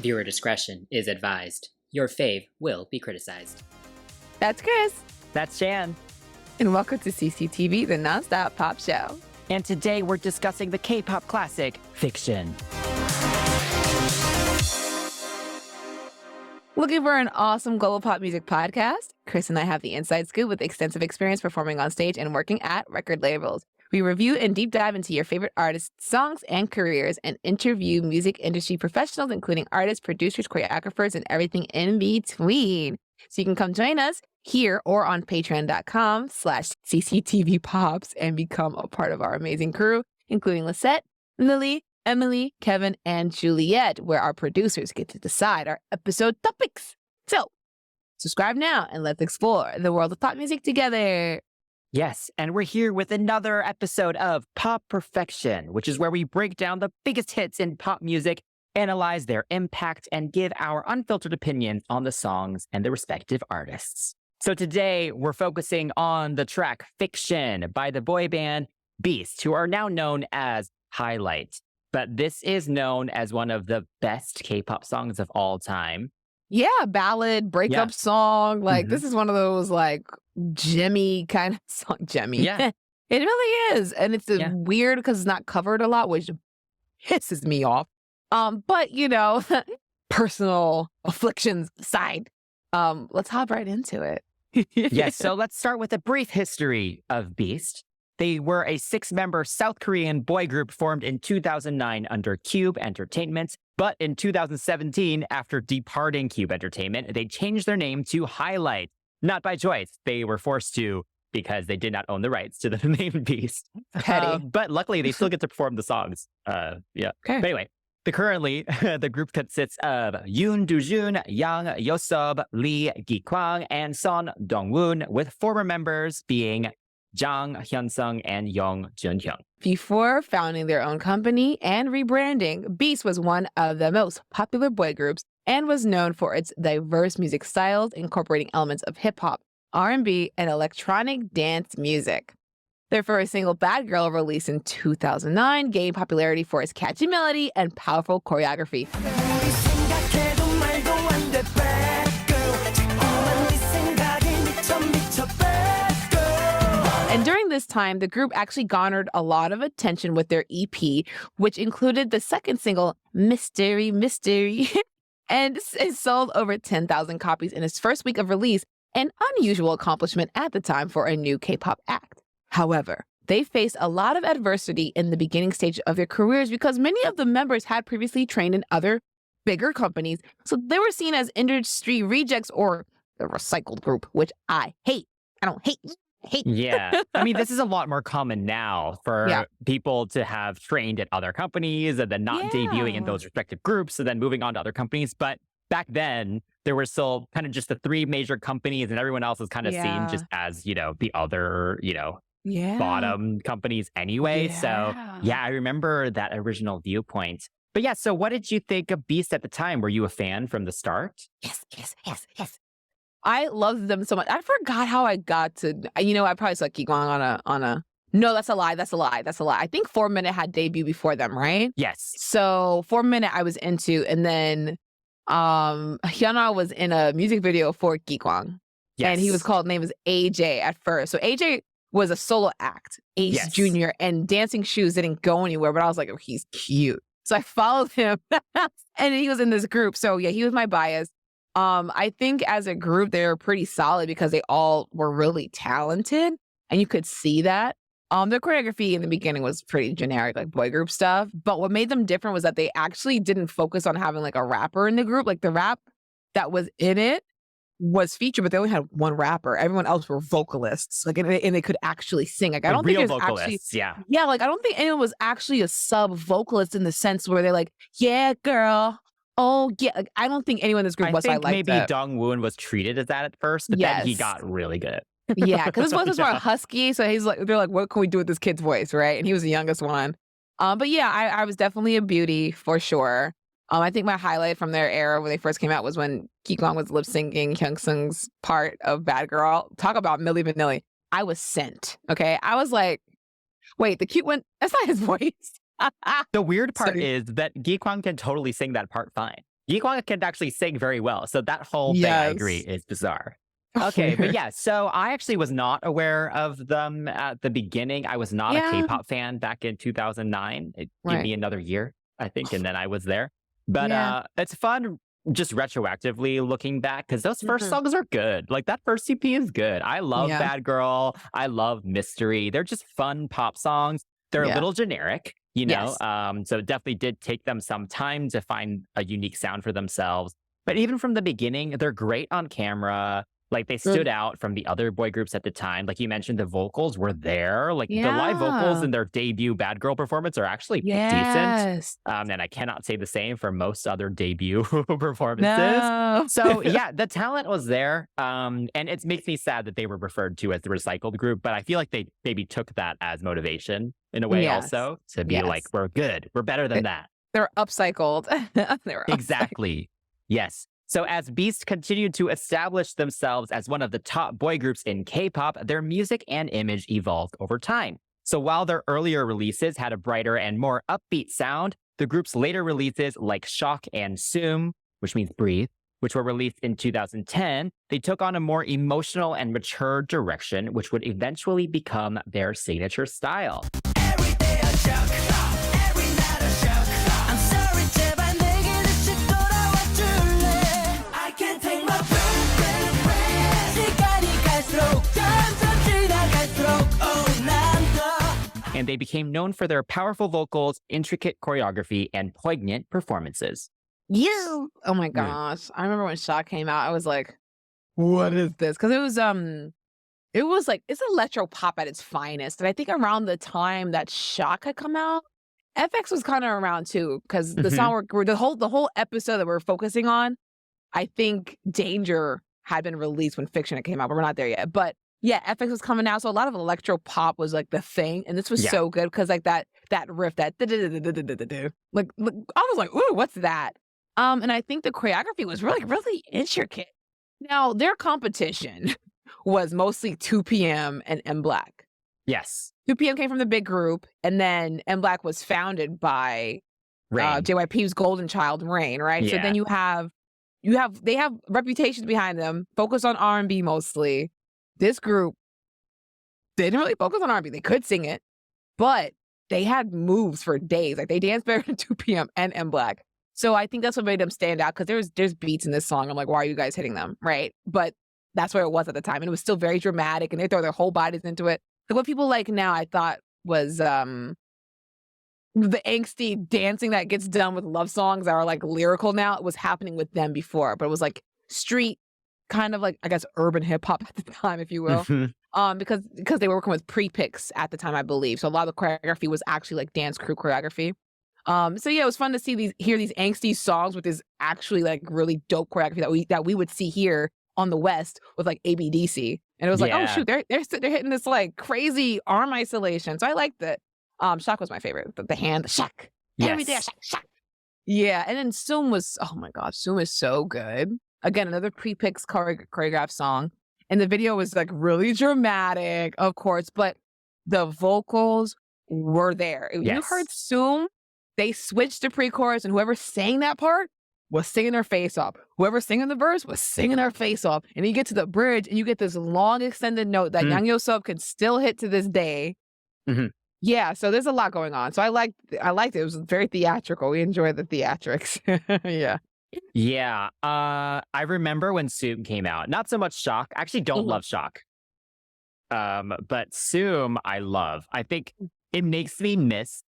Viewer discretion is advised. Your fave will be criticized. That's Chris. That's Shan. And welcome to CCTV, the nonstop pop show. And today we're discussing the K-pop classic, Fiction. Looking for an awesome global pop music podcast? Chris and I have the inside scoop with extensive experience performing on stage and working at record labels. We review and deep dive into your favorite artists' songs and careers and interview music industry professionals, including artists, producers, choreographers, and everything in between. So you can come join us here or on patreon.com/cctvpops and become a part of our amazing crew, including Lisette, Lily, Emily, Kevin, and Juliet, where our producers get to decide our episode topics. So subscribe now and let's explore the world of pop music together. Yes, and we're here with another episode of Pop Perfection, which is where we break down the biggest hits in pop music, analyze their impact, and give our unfiltered opinions on the songs and the respective artists. So today, we're focusing on the track Fiction by the boy band Beast, who are now known as Highlight. But this is known as one of the best K-pop songs of all time. Yeah, ballad, breakup song. Like, this is one of those, like, Jimmy kind of song. Jimmy. Yeah. It really is. And it's weird because it's not covered a lot, which pisses me off. But, you know, personal afflictions aside, let's hop right into it. Yes, so let's start with a brief history of Beast. They were a 6-member South Korean boy group formed in 2009 under Cube Entertainment. But in 2017, after departing Cube Entertainment, they changed their name to Highlight. Not by choice. They were forced to because they did not own the rights to the name Beast. Petty. But luckily, they still get to perform the songs. Okay. But anyway, currently, the group consists of Yoon Do-jun, Yang Yosob, Lee Gi-kwang, and Son Dong-woon, with former members being Jang Hyun-sung and Young Jun-hyun. Before founding their own company and rebranding, Beast was one of the most popular boy groups and was known for its diverse music styles, incorporating elements of hip-hop, R&B, and electronic dance music. Their first single, Bad Girl, released in 2009, gained popularity for its catchy melody and powerful choreography. And during this time, the group actually garnered a lot of attention with their EP, which included the second single, Mystery, Mystery, and it sold over 10,000 copies in its first week of release, an unusual accomplishment at the time for a new K-pop act. However, they faced a lot of adversity in the beginning stage of their careers because many of the members had previously trained in other bigger companies, so they were seen as industry rejects or the recycled group, which I hate. I don't hate. Yeah. I mean, this is a lot more common now for people to have trained at other companies and then not debuting in those respective groups and then moving on to other companies. But back then, there were still kind of just the 3 major companies and everyone else was kind of seen just as, you know, the other, you know, bottom companies anyway. So, I remember that original viewpoint. But yeah, so what did you think of Beast at the time? Were you a fan from the start? Yes. I loved them so much. I forgot how I got to, you know, I probably saw Ki-kwang on a, no, that's a lie. I think 4 Minute had debuted before them, right? Yes. So 4 Minute I was into, and then Hyuna was in a music video for Ki-kwang. Yes. And he was called, name was AJ at first. So AJ was a solo act, Ace Jr., and Dancing Shoes didn't go anywhere, but I was like, oh, he's cute. So I followed him and he was in this group. So yeah, he was my bias. I think as a group, they were pretty solid because they all were really talented and you could see that. Their choreography in the beginning was pretty generic, like boy group stuff. But what made them different was that they actually didn't focus on having like a rapper in the group. Like the rap that was in it was featured, but they only had one rapper. Everyone else were vocalists, like, and they could actually sing. Like, I don't think there's actually, like, I don't think anyone was actually a sub vocalist in the sense where they're like, yeah, girl. Oh, yeah. Like, I don't think anyone in this group was. I think maybe Dong-woon was treated as that at first, but then he got really good. Yeah, because this was more husky. So he's like, they're like, what can we do with this kid's voice, right? And he was the youngest one. But yeah, I was definitely a beauty for sure. I think my highlight from their era when they first came out was when Ki-kwang was lip syncing Hyung-sung's part of Bad Girl. Talk about Milli Vanilli. I was sent. Okay, I was like, wait, the cute one. That's not his voice. The weird part is that Gi-kwang can totally sing that part fine. Yikwang can actually sing very well. So that whole thing, I agree, Yes. is bizarre. Okay, but yeah, so I actually was not aware of them at the beginning. I was not a Yeah. K-pop fan back in 2009. Give Right. me another year, I think, and then I was there. But Yeah. it's fun just retroactively looking back because those first Mhm. songs are good. Like that first CP is good. I love Yeah. Bad Girl. I love Mystery. They're just fun pop songs. They're a Yeah. little generic, you know. Yes. So it definitely did take them some time to find a unique sound for themselves. But even from the beginning, they're great on camera. Like they stood out from the other boy groups at the time. Like you mentioned, the vocals were there. Like the live vocals Yeah. in their debut Bad Girl performance are actually decent. Yes. And I cannot say the same for most other debut performances. No. So yeah, the talent was there. And it makes me sad that they were referred to as the recycled group, but I feel like they maybe took that as motivation in a way Yes. also to be like, Yes. we're good. We're better than that. They're upcycled. They're upcycled. Exactly. Yes. So as Beast continued to establish themselves as one of the top boy groups in K-pop, their music and image evolved over time. So while their earlier releases had a brighter and more upbeat sound, the group's later releases like Shock and Zoom, which means breathe, which were released in 2010, they took on a more emotional and mature direction, which would eventually become their signature style. Every day I shock, every night I shock. I'm sorry, 제발 내게 다시 돌아와줄래. I can't take my breath. 시간이 갈수록 점점 지나갈수록 난 더. And they became known for their powerful vocals, intricate choreography, and poignant performances. Yeah. Oh my Yeah. gosh. I remember when Shock came out, I was like, what is this? Because it was like it's electro pop at its finest. And I think around the time that Shock had come out, FX was kind of around too. Because the song the whole episode that we're focusing on, I think Danger had been released when Fiction came out, but we're not there yet. But yeah, FX was coming out. So a lot of electro pop was like the thing. And this was Yeah. so good because like that riff, that like I was like, ooh, what's that? And I think the choreography was really, really intricate. Now, their competition was mostly 2PM and M Black. Yes. 2PM came from the big group, and then M Black was founded by Rain. JYP's golden child, Rain, right? So Yeah. then they have reputations behind them, focus on R&B mostly. This group, they didn't really focus on R&B. They could sing it, but they had moves for days. Like they danced better than 2PM and M Black. So I think that's what made them stand out because there's beats in this song. I'm like, why are you guys hitting them? Right. But that's where it was at the time. And it was still very dramatic and they throw their whole bodies into it. Like what people like now, I thought was the angsty dancing that gets done with love songs that are like lyrical now. It was happening with them before, but it was like street kind of like, I guess, urban hip hop at the time, if you will. Because they were working with pre-pics at the time, I believe. So a lot of the choreography was actually like dance crew choreography. So yeah, it was fun to hear these angsty songs with this actually like really dope choreography that we would see here on the West with like ABDC. And it was like, oh Yeah. shoot, they're hitting this like crazy arm isolation. So I liked it. Shock was my favorite. The hand, the shock. Every day I Yes. shock. Yeah, and then Soom was, oh my god, Soom is so good. Again, another pre-pics choreographed song. And the video was like really dramatic, of course, but the vocals were there. You Yes. heard Soom, they switched to pre-chorus, and whoever sang that part was singing their face off. Whoever singing the verse was singing their face off. And you get to the bridge, and you get this long extended note that Yang Yo-sub can still hit to this day. Mhm. Yeah, so there's a lot going on. So I liked it. It was very theatrical. We enjoyed the theatrics. Yeah. Yeah. I remember when Zoom came out. Not so much Shock. I actually don't love Shock. But Zoom, I love. I think it makes me miss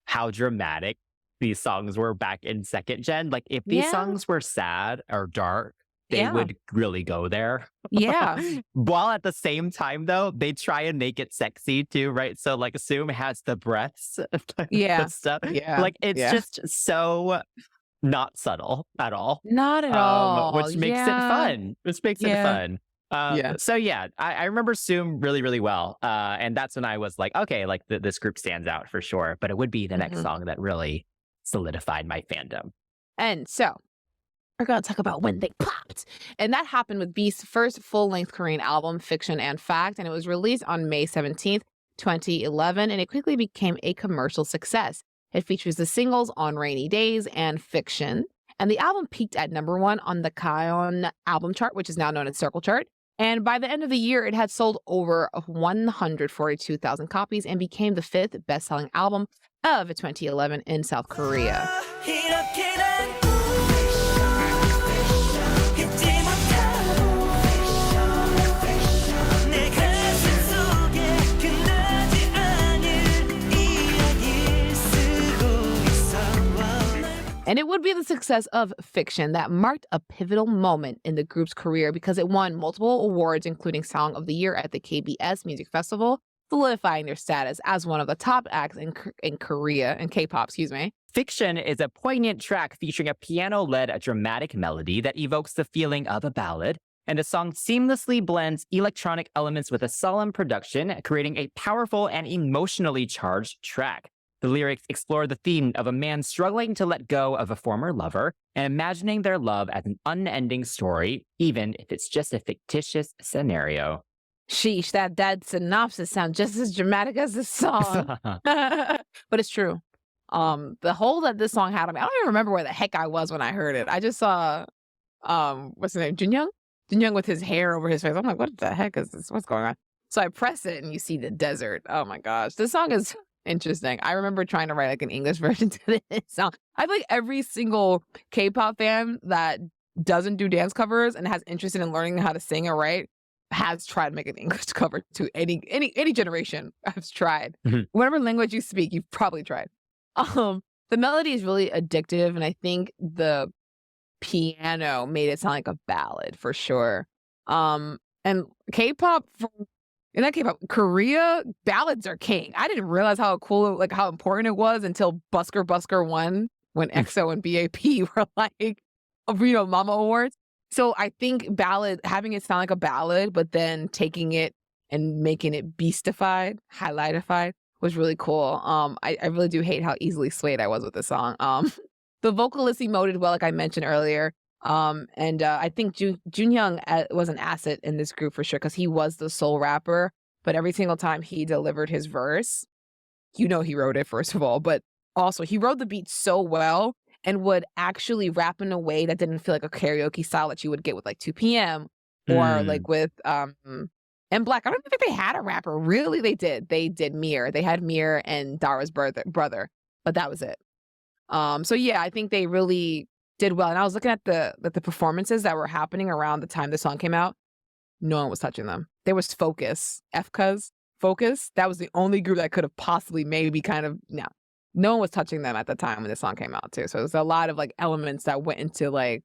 how dramatic these songs were back in second gen. Like if these Yeah. songs were sad or dark, they Yeah. would really go there. Yeah. While at the same time, though, they try and make it sexy too, right? So like Zoom has the breaths, Yeah. the stuff. Yeah. Like it's Yeah. just so not subtle at all. Not at all. Which makes it fun. Yeah. So yeah, I remember Zoom really, really well. And that's when I was like, okay, like this group stands out for sure. But it would be the next song that really solidified my fandom. And so we're going to talk about when they popped. And that happened with Beast's first full-length Korean album, Fiction and Fact. And it was released on May 17th, 2011. And it quickly became a commercial success. It features the singles On Rainy Days and Fiction. And the album peaked at #1 on the Kion album chart, which is now known as Circle Chart. And by the end of the year, it had sold over 142,000 copies and became the 5th best-selling album of 2011 in South Korea. 이렇게 난 잊지 못하고 내 가슴 속에 끝나지 않을 이야기를 쓰고 있어. And it would be the success of Fiction that marked a pivotal moment in the group's career because it won multiple awards, including Song of the Year at the KBS Music Festival, solidifying their status as one of the top acts in Korea, in K-pop, excuse me. Fiction is a poignant track featuring a piano-led dramatic melody that evokes the feeling of a ballad, and the song seamlessly blends electronic elements with a solemn production, creating a powerful and emotionally charged track. The lyrics explore the theme of a man struggling to let go of a former lover and imagining their love as an unending story, even if it's just a fictitious scenario. Sheesh, that synopsis sounds just as dramatic as the song. But it's true. The hole that this song had on me, I don't even remember where the heck I was when I heard it. I just saw, what's his name? Junyoung? Junyoung with his hair over his face. I'm like, what the heck is this? What's going on? So I press it and you see the desert. Oh my gosh. This song is interesting. I remember trying to write like an English version to this song. I feel like every single K-pop fan that doesn't do dance covers and has interest in learning how to sing or write has tried to make an English cover to any generation. I've tried. Whatever language you speak, you've probably tried. The melody is really addictive, and I think the piano made it sound like a ballad for sure. And K-pop, not K-pop, Korea, ballads are king. I didn't realize how cool, like how important it was until Busker Busker won when EXO and BAP were like, Mama Awards. So I think having it sound like a ballad, but then taking it and making it beastified, highlightified was really cool. I really do hate how easily swayed I was with this song. The vocalist emoted well, like I mentioned earlier. And I think Junyoung was an asset in this group for sure because he was the sole rapper. But every single time he delivered his verse, he wrote it, first of all. But also, he wrote the beat so well and would actually rap in a way that didn't feel like a karaoke style that you would get with like 2PM or like with M Black. I don't think they had a rapper. Really, they did. They did Mir. They had Mir and Dara's brother, but that was it. So yeah, I think they really did well. And I was looking at the performances that were happening around the time the song came out. No one was touching them. There was Focus, Focus. That was the only group that could have possibly maybe kind of no one was touching them at the time when the song came out too. So there's a lot of like elements that went into like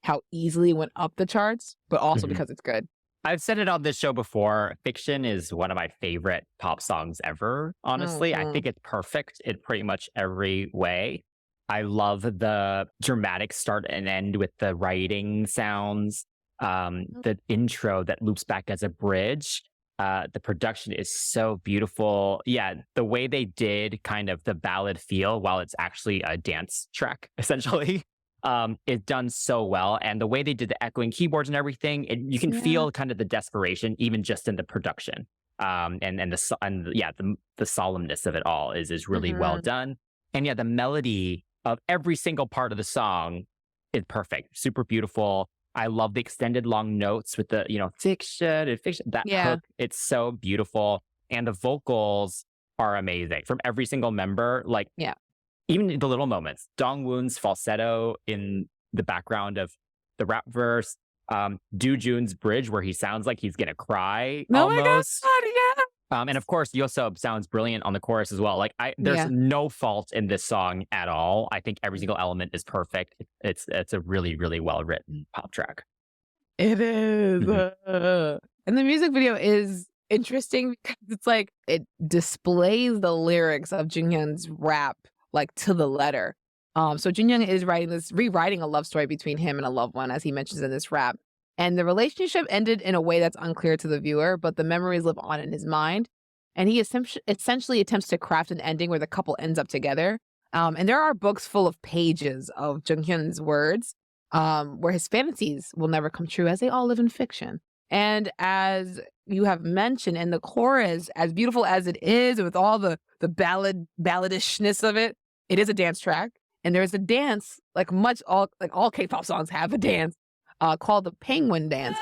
how easily it went up the charts, but also because it's good. I've said it on this show before. Fiction is one of my favorite pop songs ever, honestly. I think it's perfect in pretty much every way. I love the dramatic start and end with the writing sounds, the intro that loops back as a bridge. The production is so beautiful. Yeah, the way they did kind of the ballad feel while it's actually a dance track, essentially, is done so well. And the way they did the echoing keyboards and everything, you can feel kind of the desperation even just in the production. And the solemnness of it all is really well done. And yeah, the melody of every single part of the song is perfect, super beautiful. I love the extended long notes with the, fiction, that hook. It's so beautiful. And the vocals are amazing from every single member. Like, even the little moments. Dongwoon's falsetto in the background of the rap verse. Do Jun's bridge where he sounds like he's going to cry almost. Oh my God, and of course, Yoseop sounds brilliant on the chorus as well. Like, there's no fault in this song at all. I think every single element is perfect. It's a really, really well-written pop track. It is. And the music video is interesting because it's like, it displays the lyrics of Junhyun's rap, like, to the letter. So Junyoung is rewriting a love story between him and a loved one, as he mentions in this rap. And the relationship ended in a way that's unclear to the viewer, but the memories live on in his mind. And he essentially attempts to craft an ending where the couple ends up together. And there are books full of pages of Junghyun's words, where his fantasies will never come true, as they all live in fiction. And as you have mentioned in the chorus, as beautiful as it is, with all the balladishness of it, it is a dance track. And there's a dance, like all K-pop songs have a dance called the penguin dance.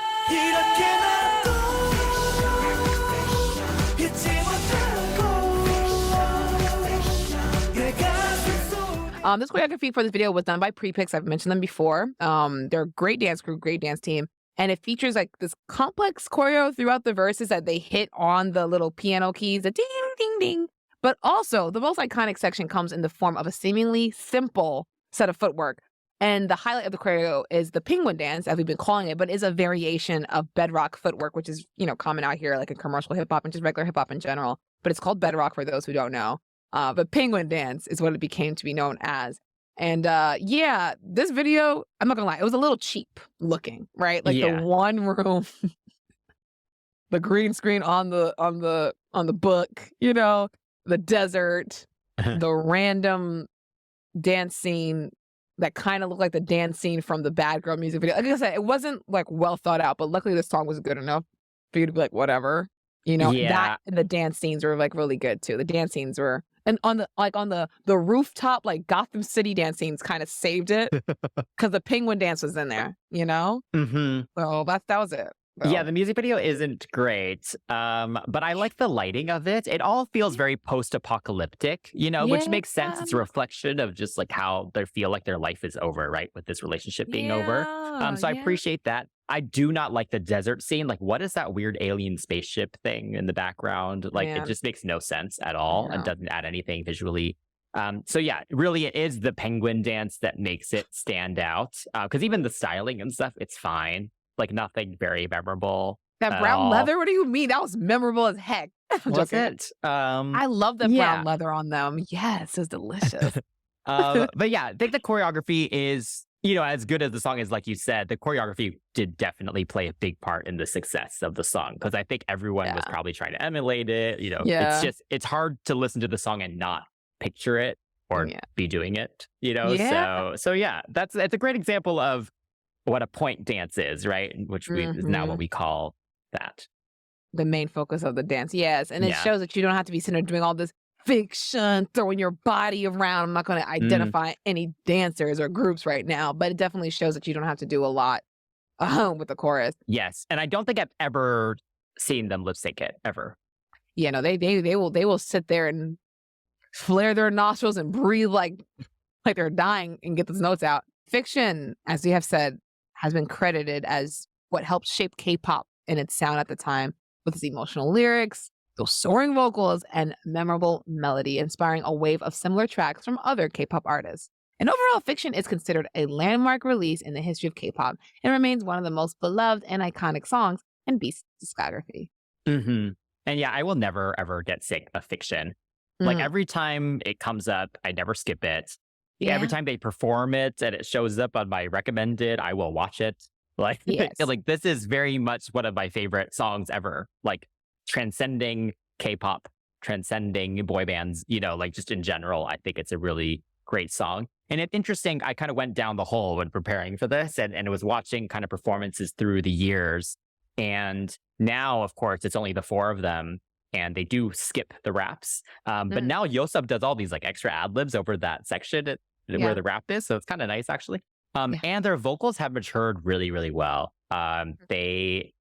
This choreography for this video was done by Prepix. I've mentioned them before. They're a great dance group, great dance team. And it features like this complex choreo throughout the verses that they hit on the little piano keys, the ding, ding, ding. But also, the most iconic section comes in the form of a seemingly simple set of footwork. And the highlight of the choreo is the penguin dance, as we've been calling it, but is a variation of bedrock footwork, which is, common out here, like in commercial hip hop and just regular hip hop in general. But it's called bedrock for those who don't know. But penguin dance is what it became to be known as. And this video, I'm not gonna lie, it was a little cheap looking, right? Like the one room, the green screen on the book, the desert, the random dance scene that kind of looked like the dance scene from the Bad Girl music video. Like I said, it wasn't like well thought out, but luckily the song was good enough for you to be like, whatever. That and the dance scenes were like really good too. The dance scenes were, and on the rooftop, like Gotham City dance scenes kind of saved it because the penguin dance was in there, Mm-hmm. So that was it. So. Yeah, the music video isn't great, but I like the lighting of it. It all feels very post-apocalyptic, which makes sense. It's a reflection of just like how they feel like their life is over, right? With this relationship being over. So I appreciate that. I do not like the desert scene. Like, what is that weird alien spaceship thing in the background? Like, it just makes no sense at all and doesn't add anything visually. So yeah, really, it is the penguin dance that makes it stand out. Because even the styling and stuff, it's fine. Like nothing very memorable. That brown leather? What do you mean? That was memorable as heck. Was it? I love the brown leather on them. Yes, it's delicious. But yeah, I think the choreography is, as good as the song is, like you said, the choreography did definitely play a big part in the success of the song. Because I think everyone was probably trying to emulate it. It's hard to listen to the song and not picture it or be doing it. So yeah, it's a great example of what a point dance is, right? Which is now what we call that. The main focus of the dance, yes. And it shows that you don't have to be sitting there doing all this fiction, throwing your body around. I'm not going to identify any dancers or groups right now, but it definitely shows that you don't have to do a lot with the chorus. Yes, and I don't think I've ever seen them lip sync it, ever. Yeah, no, they will sit there and flare their nostrils and breathe like they're dying and get those notes out. Fiction, as we have said, has been credited as what helped shape K-pop in its sound at the time, with its emotional lyrics, those soaring vocals, and memorable melody, inspiring a wave of similar tracks from other K-pop artists. And overall, Fiction is considered a landmark release in the history of K-pop and remains one of the most beloved and iconic songs in Beast's discography. Mm-hmm. And yeah, I will never, ever get sick of Fiction. Like every time it comes up, I never skip it. Yeah. Every time they perform it and it shows up on my recommended, I will watch it. Like, like this is very much one of my favorite songs ever. Like transcending K-pop, transcending boy bands, like just in general, I think it's a really great song. And it's interesting, I kind of went down the hole when preparing for this and was watching kind of performances through the years. And now, of course, it's only the four of them. And they do skip the raps. But now Yosub does all these like extra ad-libs over that section where the rap is. So it's kind of nice, actually. And their vocals have matured really, really well. They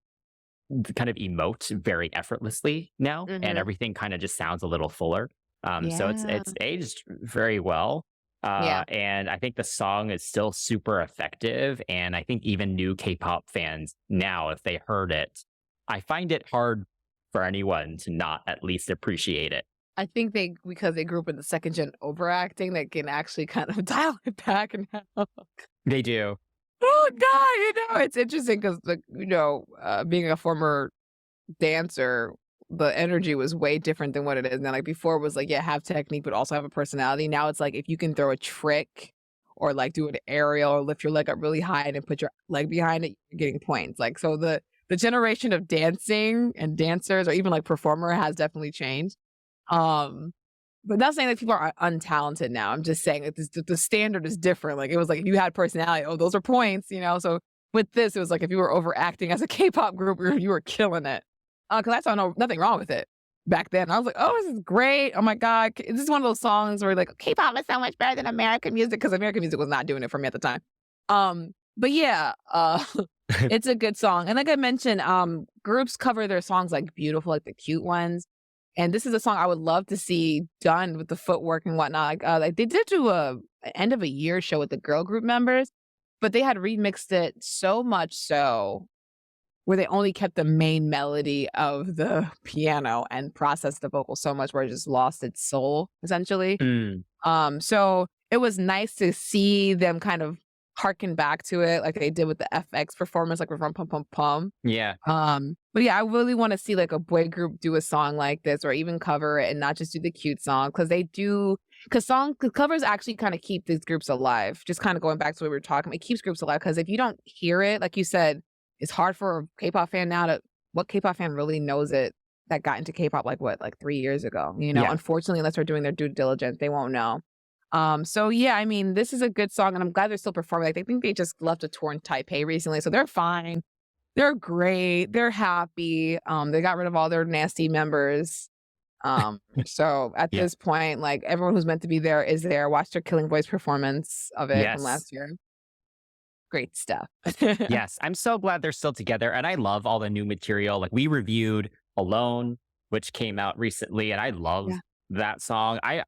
kind of emote very effortlessly now. And everything kind of just sounds a little fuller. So it's aged very well. And I think the song is still super effective. And I think even new K-pop fans now, if they heard it, I find it hard for anyone to not at least appreciate it. I think because they grew up in the second gen overacting, they can actually kind of dial it back now. They do. Oh God, it's interesting because being a former dancer, the energy was way different than what it is now. Like before it was like, have technique, but also have a personality. Now it's like if you can throw a trick or like do an aerial or lift your leg up really high and then put your leg behind it, you're getting points. Like so the generation of dancing and dancers or even like performer has definitely changed. But not saying that people are untalented now. I'm just saying that the standard is different. Like it was like if you had personality, those are points, So with this, it was like if you were overacting as a K-pop group, you were killing it. Because I saw nothing wrong with it. back then. I was like, oh, this is great. Oh my God. This is one of those songs where like K-pop is so much better than American music because American music was not doing it for me at the time. But yeah, it's a good song. And like I mentioned, groups cover their songs like beautiful, like the cute ones. And this is a song I would love to see done with the footwork and whatnot. Like they did do a end of a year show with the girl group members, but they had remixed it so much so where they only kept the main melody of the piano and processed the vocal so much where it just lost its soul, essentially. So it was nice to see them kind of harken back to it like they did with the FX performance, like with Rum Pum Pum Pum. Yeah. But yeah, I really want to see like a boy group do a song like this or even cover it and not just do the cute song because covers actually kind of keep these groups alive. Just kind of going back to what we were talking about, it keeps groups alive because if you don't hear it, like you said, it's hard for a K-pop fan now what K-pop fan really knows it that got into K-pop like 3 years ago, Unfortunately, unless they're doing their due diligence, they won't know. So yeah, I mean, this is a good song and I'm glad they're still performing. Like, I think they just left a tour in Taipei recently, so they're fine. They're great. They're happy. They got rid of all their nasty members. So at this point, like everyone who's meant to be there is there. Watch their Killing Voice performance of it from last year. Great stuff. Yes, I'm so glad they're still together. And I love all the new material. Like we reviewed Alone, which came out recently, and I love that song. I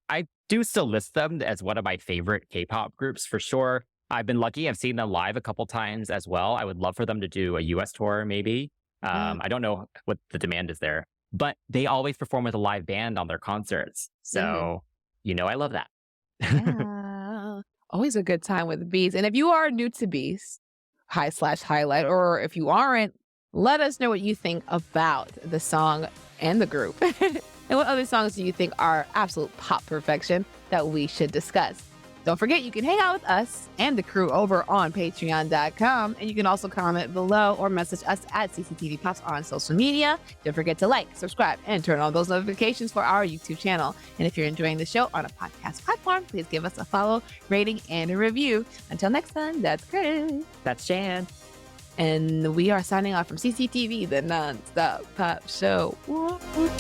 do still list them as one of my favorite K-pop groups for sure. I've been lucky. I've seen them live a couple times as well. I would love for them to do a US tour, maybe. I don't know what the demand is there, but they always perform with a live band on their concerts. So, I love that. Yeah. Always a good time with Beast. And if you are new to Beast, /highlight, or if you aren't, let us know what you think about the song and the group. And what other songs do you think are absolute pop perfection that we should discuss? Don't forget, you can hang out with us and the crew over on patreon.com. And you can also comment below or message us at CCTV Pops on social media. Don't forget to like, subscribe, and turn on those notifications for our YouTube channel. And if you're enjoying the show on a podcast platform, please give us a follow, rating, and a review. Until next time, that's Chris. That's Jan. And we are signing off from CCTV, the non-stop pop show. Woo-hoo.